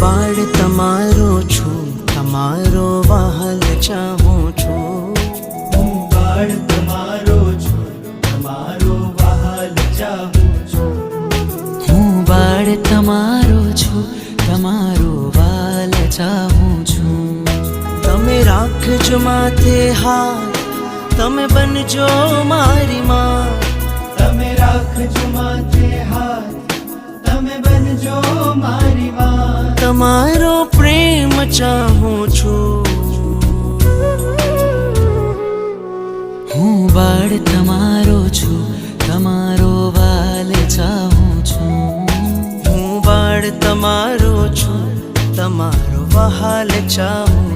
બાળ તમારો છું, તમારો વહાલ ચાહું છું. હું બાળ તમારો છું, તમારો વહાલ ચાહું છું. હું બાળ તમારો છું, તમારો વાલ ચાહું છું. તમે રાખજો માથે હાથ, તમે બનજો મારી માં. તમે રાખજો માથે હાથ, તમે બનજો મારી માં. તમારો પ્રેમ ચાહું છું. હું બાળ તમારો છું, તમારો વાલ ચાહું છું. હું બાળ તમારો છું, તમારો વહાલ ચાહું